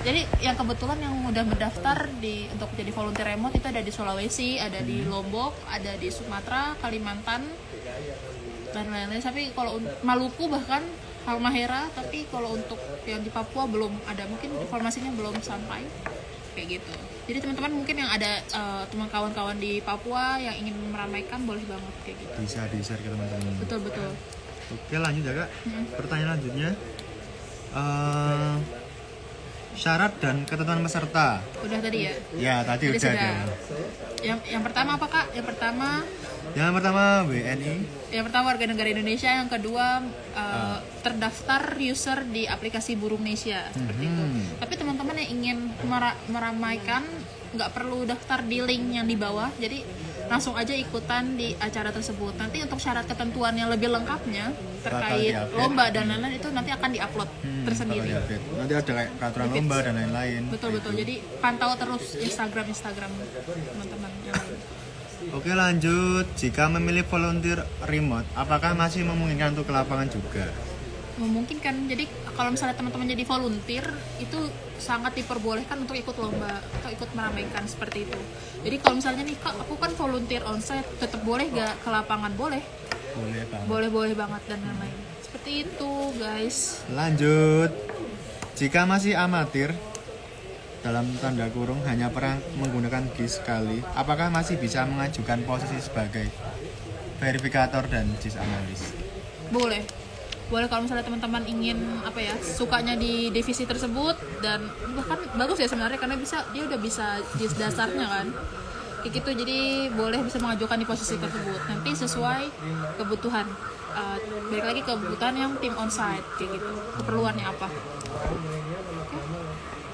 Jadi yang kebetulan yang udah mendaftar untuk jadi volunteer remote itu ada di Sulawesi, ada di Lombok, ada di Sumatera, Kalimantan dan lain-lain. Tapi kalau Maluku bahkan Halmahera, tapi kalau untuk yang di Papua belum ada, mungkin informasinya belum sampai kayak gitu. Jadi teman-teman mungkin yang ada teman kawan-kawan di Papua yang ingin meramaikan, boleh banget kayak gitu. Bisa di-share ke teman-teman. Betul. Oke, lanjut ya Kak. Pertanyaan lanjutnya, syarat dan ketentuan peserta. Udah tadi ya? Ya, tadi udah sudah. ada. Yang pertama apa Kak? Yang pertama WNI. Yang pertama warga negara Indonesia, yang kedua terdaftar user di aplikasi Burungnesia seperti itu. Tapi teman-teman yang ingin meramaikan nggak perlu daftar di link yang di bawah, jadi langsung aja ikutan di acara tersebut. Nanti untuk syarat ketentuan yang lebih lengkapnya terkait lomba dan lain-lain itu nanti akan diupload tersendiri. Nanti ada kayak peraturan lomba dan lain-lain. Betul. Jadi pantau terus Instagram teman-teman yang lain. Oke, lanjut. Jika memilih volunteer remote, apakah masih memungkinkan untuk ke lapangan juga? Memungkinkan. Jadi kalau misalnya teman-teman jadi volunteer, itu sangat diperbolehkan untuk ikut lomba atau ikut meramaikan seperti itu. Jadi kalau misalnya nih Kak, aku kan volunteer onsite, tetap boleh gak ke lapangan? Boleh banget. Boleh banget dan lain-lain. Seperti itu guys. Lanjut. Jika masih amatir, dalam tanda kurung hanya pernah menggunakan GIS sekali, apakah masih bisa mengajukan posisi sebagai verifikator dan GIS analis? Boleh kalau misalnya teman-teman ingin sukanya di divisi tersebut, dan bahkan bagus ya sebenarnya karena dia udah bisa GIS dasarnya kan kayak gitu. Jadi boleh bisa mengajukan di posisi tersebut, nanti sesuai kebutuhan, balik lagi kebutuhan yang tim onsite kayak gitu, keperluannya apa.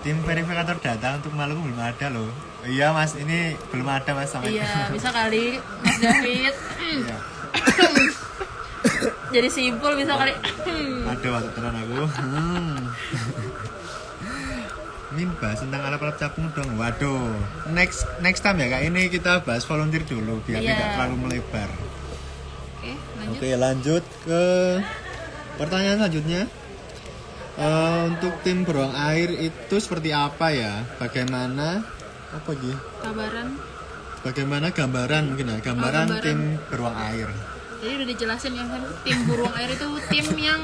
Tim verifikator data untuk Maluku belum ada loh. Iya Mas, ini belum ada Mas sampai. Iya, bisa kali Mas David. Iya. Jadi simpul bisa kali. Ada waktu tenan aku. Ini bahas tentang alat-alat capung dong. Waduh. Next time ya Kak, ini kita bahas volunteer dulu biar tidak terlalu melebar. Oke, lanjut ke pertanyaan selanjutnya. Untuk tim beruang air itu seperti apa ya? Bagaimana gambaran mungkin ya? Gambaran tim beruang air. Jadi udah dijelasin ya kan, tim beruang air itu tim yang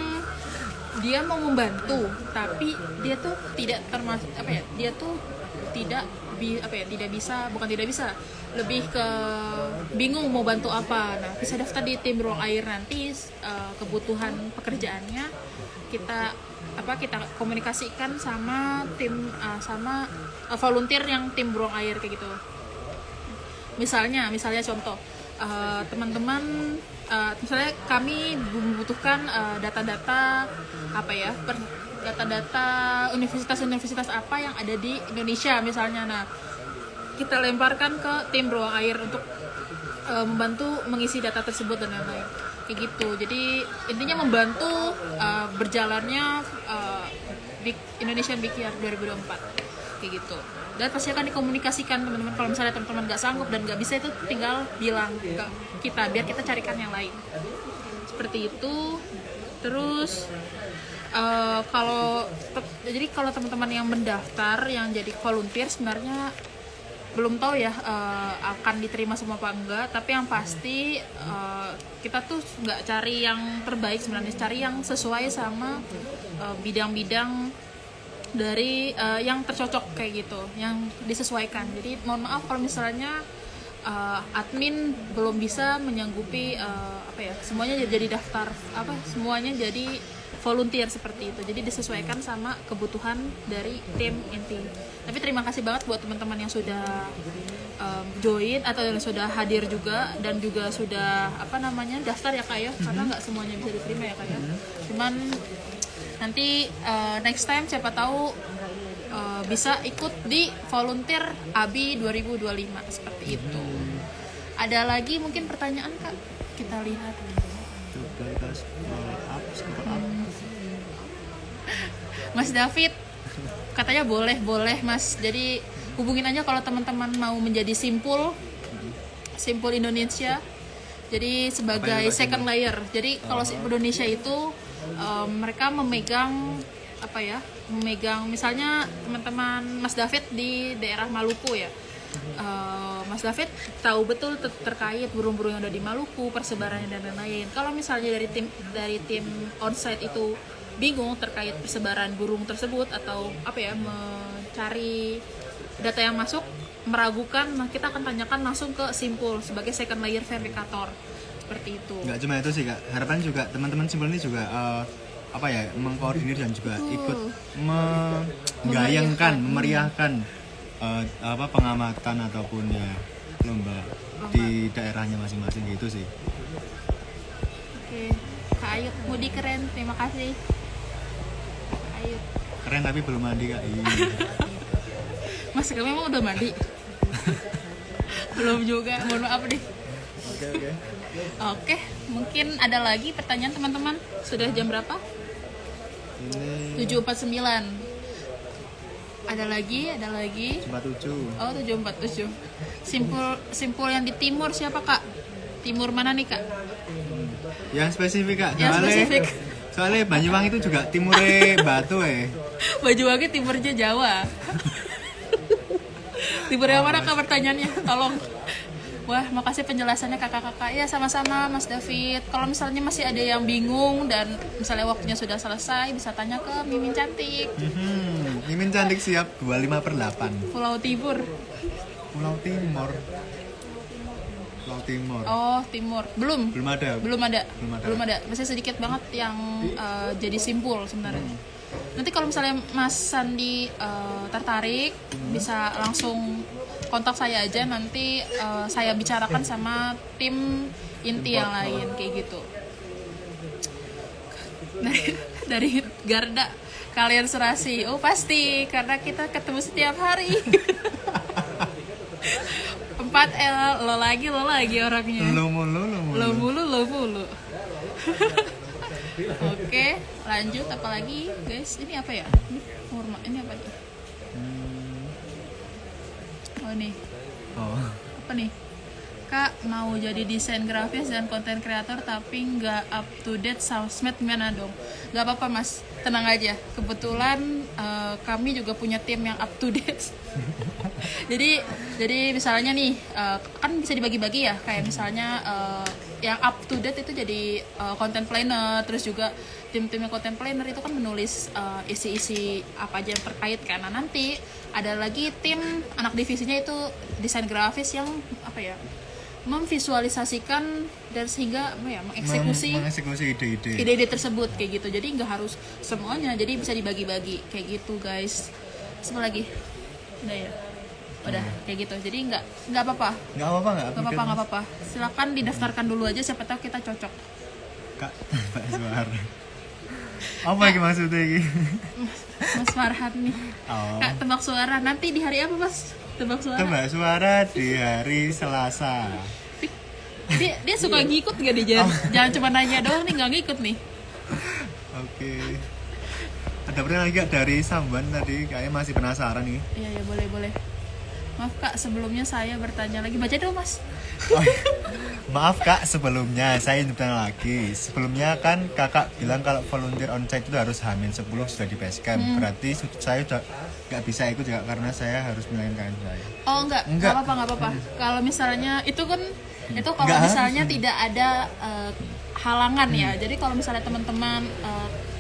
dia mau membantu, tapi dia tuh tidak termasuk dia tuh tidak bisa, lebih ke bingung mau bantu apa. Nah, bisa daftar di tim beruang air, nanti kebutuhan pekerjaannya kita komunikasikan sama tim volunteer yang tim beruang air kayak gitu. Misalnya contoh, teman-teman misalnya kami membutuhkan data-data apa ya, data-data universitas-universitas apa yang ada di Indonesia misalnya. Nah, kita lemparkan ke tim Ruang Air untuk membantu mengisi data tersebut dan lain-lain kayak gitu. Jadi intinya membantu berjalannya Indonesian Big Year 2024 kayak gitu. Dan pasti akan dikomunikasikan teman-teman. Kalau misalnya teman-teman nggak sanggup dan nggak bisa, itu tinggal bilang ke kita biar kita carikan yang lain seperti itu. Terus jadi kalau teman-teman yang mendaftar yang jadi volunteer sebenarnya belum tahu ya akan diterima semua apa enggak, tapi yang pasti kita tuh nggak cari yang terbaik sebenarnya, cari yang sesuai sama bidang-bidang dari yang tercocok kayak gitu, yang disesuaikan. Jadi mohon maaf kalau misalnya admin belum bisa menyanggupi semuanya jadi daftar semuanya jadi volunteer seperti itu. Jadi disesuaikan sama kebutuhan dari tim inti. Tapi terima kasih banget buat teman-teman yang sudah join atau yang sudah hadir juga dan juga sudah daftar ya Kak ya, karena nggak semuanya bisa diterima ya Kak ya. Cuman nanti next time siapa tahu bisa ikut di volunteer ABI 2025 seperti itu. Ada lagi mungkin pertanyaan Kak? Kita lihat. Mas David katanya boleh Mas. Jadi hubungin aja kalau teman-teman mau menjadi simpul Indonesia. Jadi sebagai second layer. Jadi kalau Indonesia itu mereka memegang misalnya teman-teman Mas David di daerah Maluku ya. Mas David tahu betul terkait burung-burung yang ada di Maluku, persebarannya dan lain-lain. Kalau misalnya dari tim onsite itu bingung terkait persebaran burung tersebut atau mencari data yang masuk, meragukan, nah kita akan tanyakan langsung ke Simpul sebagai second layer verifikator seperti itu. Nggak cuma itu sih Kak, harapan juga teman-teman Simpul ini juga mengkoordinir dan juga ikut memeriahkan pengamatan ataupun ya lomba di daerahnya masing-masing gitu sih. Oke, Kak Ayut, Mudi keren, terima kasih. Ayut. Keren tapi belum mandi Kak. Mas, kamu memang udah mandi? Belum juga, mohon maaf nih. Oke, mungkin ada lagi pertanyaan teman-teman? Sudah jam berapa? 7.49. Ada lagi? 7.47. Oh, 7.47. Simpul yang di timur siapa Kak? Timur mana nih Kak? Yang spesifik Kak. Soalnya Banyuwangi itu juga timurnya Batu Banyuwangi timurnya Jawa. Timur yang mana Kak pertanyaannya? Tolong. Wah, makasih penjelasannya kakak-kakak. Ya, sama-sama Mas David. Kalau misalnya masih ada yang bingung dan misalnya waktunya sudah selesai, bisa tanya ke Mimin Cantik. Mimin Cantik siap 25/8. Pulau Timur. Oh, Timur. Belum ada. Masih sedikit banget yang jadi simpul sebenarnya. Nanti kalau misalnya Mas Sandi tertarik, bisa langsung kontak saya aja, nanti saya bicarakan sama tim inti yang lain kayak gitu. Dari Garda, kalian serasi. Oh pasti, karena kita ketemu setiap hari. 4L, lo lagi orangnya. Lo mulu. Oke, lanjut apalagi guys? Ini apa ya? Ini apa nih? Oh nih. Apa nih? Kak mau jadi desain grafis dan konten kreator tapi nggak up to date sosmed, gimana dong? Nggak apa-apa Mas, tenang aja. Kebetulan kami juga punya tim yang up to date. jadi misalnya nih kan bisa dibagi-bagi ya, kayak misalnya yang up to date itu jadi content planner, terus juga tim-timnya content planner itu kan menulis isi-isi apa aja yang terkait kan. Nah, nanti ada lagi tim anak divisinya itu desain grafis yang memvisualisasikan dan sehingga mengeksekusi ide-ide tersebut kayak gitu. Jadi nggak harus semuanya, jadi bisa dibagi-bagi kayak gitu guys. Apa lagi? Udah ya. Udah kayak gitu. Jadi nggak apa-apa. Nggak apa-apa nggak? Nggak apa-apa. Silakan didaftarkan dulu aja, siapa tahu kita cocok. Kak, Mbak Suara. Apa yang maksudnya ini? Mas Farhan nih. Oh. Kak, tebak suara. Nanti di hari apa, Mas? Tebak suara. Tebak suara di hari Selasa. Dia suka ngikut gak nih, jangan cuma nanya doang nih, nggak ngikut nih. Oke. Ada pertanyaan lagi gak dari Samban tadi? Kayaknya masih penasaran nih. Iya, boleh. Maaf Kak, sebelumnya saya bertanya lagi. Baca dong, Mas. Oh, iya. Maaf Kak, sebelumnya saya ingin bertanya lagi. Sebelumnya kan Kakak bilang kalau volunteer onsite itu harus H-10 sudah di basecamp. Berarti saya udah nggak bisa ikut juga karena saya harus melayani saya. Oh, enggak apa-apa. Kalau misalnya itu kan itu kalau Nggak misalnya harus. tidak ada halangan ya. Jadi kalau misalnya teman-teman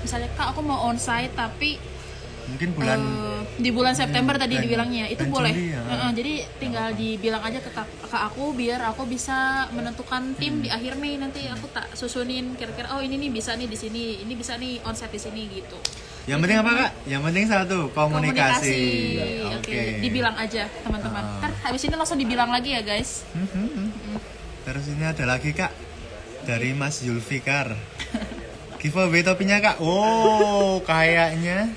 misalnya Kak aku mau onsite tapi Mungkin bulan di bulan September tadi dan- dibilangnya itu dan boleh. Juli ya. Jadi tinggal dibilang aja ke aku biar aku bisa menentukan tim di akhir Mei, nanti aku tak susunin kira-kira oh ini nih bisa nih di sini, ini bisa nih onsite di sini gitu. Yang penting apa Kak? Yang penting satu komunikasi. Oke. Dibilang aja teman-teman. Ntar habis ini langsung dibilang lagi ya guys. Terus ini ada lagi Kak dari Mas Zulfikar. Giveaway topinya Kak. Oh, kayaknya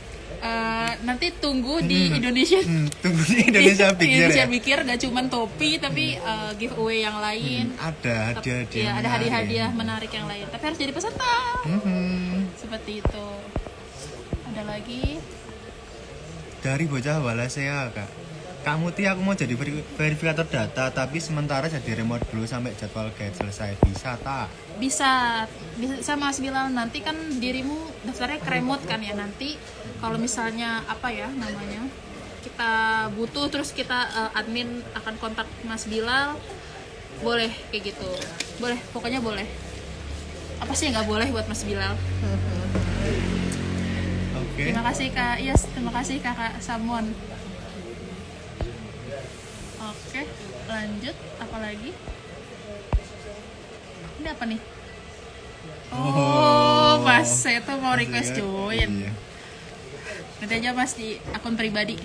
Nanti tunggu di Indonesia. tunggu di Indonesia Big Year Indonesia ya. Big Year gak cuman topi tapi giveaway yang lain. Ada hadiah-hadiah. Iya, ada menarik. hadiah-hadiah menarik yang lain. Tapi harus jadi peserta. Seperti itu. Ada lagi. Dari bocah Walasea Kak. Kak Muti aku mau jadi verifikator data tapi sementara jadi remote dulu sampai jadwal guide selesai. Bisa tak? Bisa Mas Bilal, nanti kan dirimu daftarnya ke remote kan ya, nanti kalau misalnya apa ya namanya kita butuh terus kita admin akan kontak Mas Bilal, boleh kayak gitu, boleh, pokoknya boleh. Apa sih yang nggak boleh buat Mas Bilal? Oke. Terima kasih Kak Yes, terima kasih Kakak Samon. Oke, lanjut apa lagi? Ini apa nih? Oh, Mas, saya tuh mau request join. Iya. Nanti aja Mas di akun pribadi.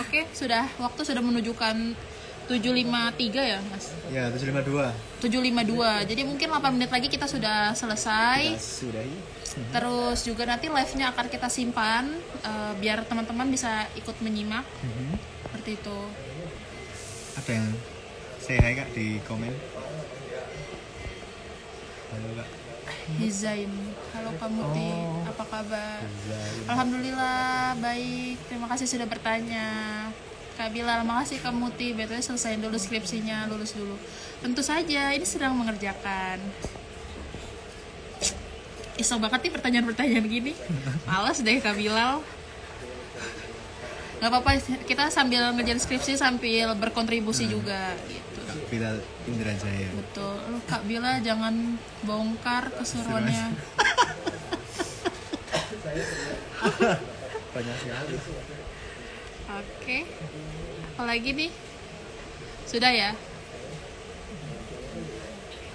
Oke, waktu sudah menunjukkan 7.53 ya Mas? Ya, 752. 7.52, jadi mungkin 8 menit lagi kita sudah selesai. Sudah. Terus juga nanti live-nya akan kita simpan biar teman-teman bisa ikut menyimak. Seperti itu. Ada yang say hi Kak di komen. Halo Kak. Hizaim, halo Kamuti, Oh. apa kabar? Hizaim. Alhamdulillah baik, terima kasih sudah bertanya. Kak Bilal, makasih Kamuti, BTW selesaiin dulu skripsinya, lulus dulu. Tentu saja, ini sedang mengerjakan. Iseng banget nih pertanyaan-pertanyaan gini. Males deh Kak Bilal. Gak apa-apa, kita sambil ngerjain skripsi sambil berkontribusi juga gitu. Bilal Indrajaya. Betul. Lu Kak Bila jangan bongkar keseruannya. Banyak sekali. Oke. Apalagi nih? Sudah ya?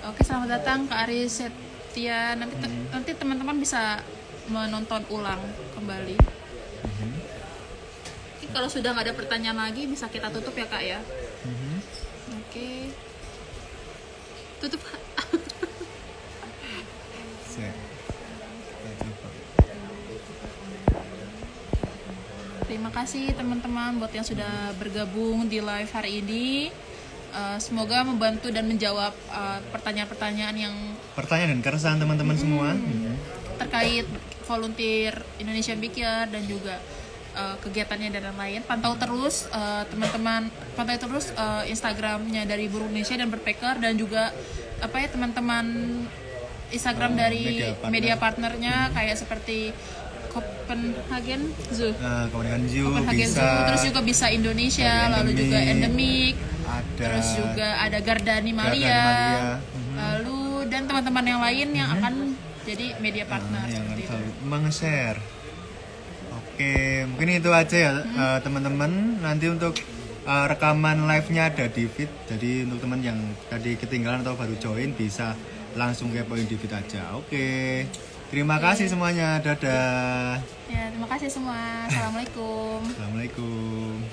Oke, selamat datang ke Ari Setia. Nanti teman-teman bisa menonton ulang kembali. Oke, kalau sudah nggak ada pertanyaan lagi bisa kita tutup ya Kak ya. Oke. Tutup. Saya coba. Terima kasih teman-teman buat yang sudah bergabung di live hari ini. Semoga membantu dan menjawab pertanyaan-pertanyaan yang Pertanyaan dan keresahan teman-teman semua. terkait volunteer Indonesia Big Year dan juga kegiatannya dan lain-lain. Pantau terus teman-teman, pantau terus Instagramnya dari Buruh Indonesia dan Berpeker, dan juga apa ya teman-teman Instagram dari media partnernya kayak seperti Copenhagen Zoo, Kemudian Zoo Copenhagen bisa. Zoo, terus juga bisa Indonesia, Dari lalu juga Endemic. Endemic, Ada. terus juga ada Gardani Malia, Malia. lalu dan teman-teman yang lain yang akan jadi media partner yang seperti itu. meng-share. Oke, mungkin itu aja ya teman-teman. Nanti untuk rekaman live-nya ada di feed. Jadi untuk teman yang tadi ketinggalan atau baru join bisa langsung kepoin di feed aja. Oke. Terima kasih semuanya. Dadah. Ya, terima kasih semua. Assalamualaikum. Assalamualaikum.